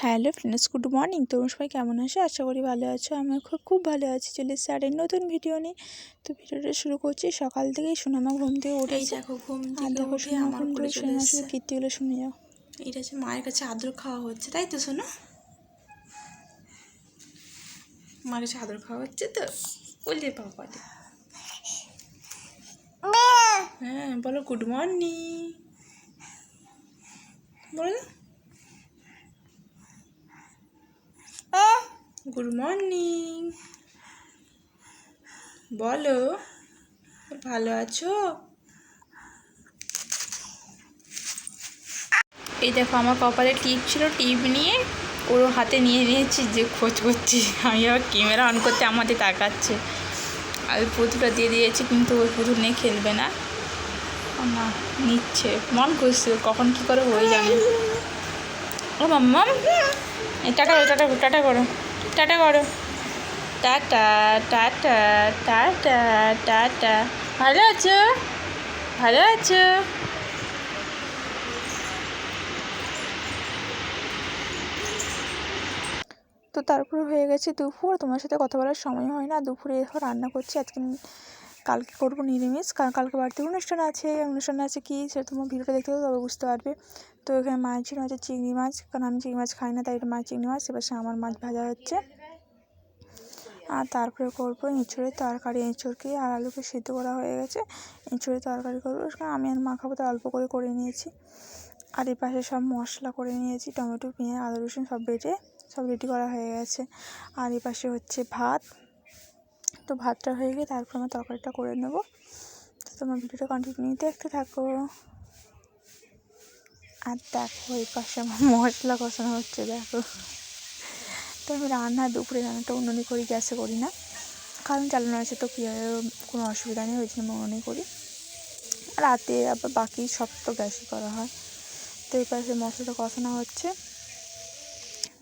Hello friends, good morning. তোমরা সবাই কেমন আছো? আশা করি ভালো আছো। আমি খুব ভালো আছি। চলে এসেছি আর নতুন ভিডিও নিয়ে। তো ভিডিওটা শুরু করছি সকাল থেকেই। সোনামা ঘুম থেকে উঠেছে। দেখো ঘুম আর থেকে দেখো উঠে সোনামা আমার ঘুম করে থেকে চলে সোনামা শুধু এসছে। কীর্তিগুলো শুনে যাও। এটা হচ্ছে মায়ের কাছে আদর খাওয়া হচ্ছে, তাই তো শোনো? মায়ের কাছে আদর খাওয়া হচ্ছে তো বললে বাবা। হ্যাঁ বলো গুড মর্নিং, বলো গুড মর্নিং, বলো ভালো আছো? এই দেখো আমার কপালে টিপ ছিল, টিপ নিয়ে ওর হাতে নিয়ে নিয়েছি যে খোঁজ করছি। আমি আবার ক্যামেরা অন করতে আমাদের তাকাচ্ছে। আমি পুতুলটা দিয়ে দিয়েছি, কিন্তু ওই পুতুল নিয়ে খেলবে না। না নিচ্ছে, মন করছে কখন কী করে হয়ে জানে। ও মাম্মাম টাটা করো, টাটা করো, টাটা করো, টাটা করো, টাটা টাটা টাটা টাটা। ভালো আছো? ভালো আছো? তো তারপরে হয়ে গেছে দুপুর। তোমার সাথে কথা বলার সময় হয় না। দুপুরে এরপর রান্না করছি আজকে। কালকে করবো নিরামিষ, কারণ কালকে বাড়িতে অনুষ্ঠান আছে কি সেটা তোমার ভিডিওটা দেখতে হবে, তবে বুঝতে পারবে। তো এখানে মাছ ছিল হচ্ছে চিংড়ি মাছ, কারণ আমি চিংড়ি মাছ খাই না, তাই এটা মাছ চিংড়ি মাছ। এবার আমার মাছ ভাজা হচ্ছে। আর তারপরে করবো এঁচোড়ের তরকারি। এঁচোড়কে আর আলুকে সিদ্ধ করা হয়ে গেছে। এঁচোড়ের তরকারি করবো, কারণ আমি আর মা খাবো, তো অল্প করে নিয়েছি। আর এই পাশে সব মশলা করে নিয়েছি, টমেটো, পেঁয়াজ, আদা, রসুন সব বেটে সব রেডি করা হয়ে গেছে। আর এই পাশে হচ্ছে ভাত। তো ভাতটা হয়ে গিয়ে তারপর আমার তরকারিটা করে নেবো। তো তোমার ভিডিওটা কন্টিনিউ দেখতে থাকো। আর দেখো এই পাশে আমার মশলা কষানো হচ্ছে, দেখো। তো আমি দুপুরে রান্নাটা উনুনে করি, গ্যাসে করি না, কারণ চালানো আছে তো কী কোনো অসুবিধা নেই, ওই জন্য আমি উনুনে করি। রাতে আবার বাকি সব তো গ্যাসে করা হয়। তো এই পাশে মশলাটা কষানো হচ্ছে,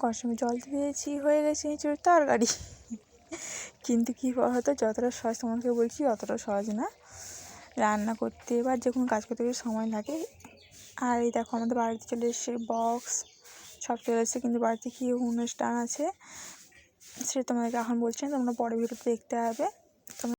কষানো জল দিয়েছি, হয়ে গেছে এঁচোড়ের তরকারি। কিন্তু কী হতো, যতটা সহজ তোমাকে বলছি অতটা সহজ না রান্না করতে, এবার যে কোনো কাজ করতে গেলে সময় লাগে। আর এই দেখো আমাদের বাড়িতে চলে এসে বক্স সব চলে এসেছে, কিন্তু বাড়িতে কী অনুষ্ঠান আছে সেটা তোমাদেরকে এখন বলছি না, তোমরা পরে ভিডিওতে দেখতে হবে।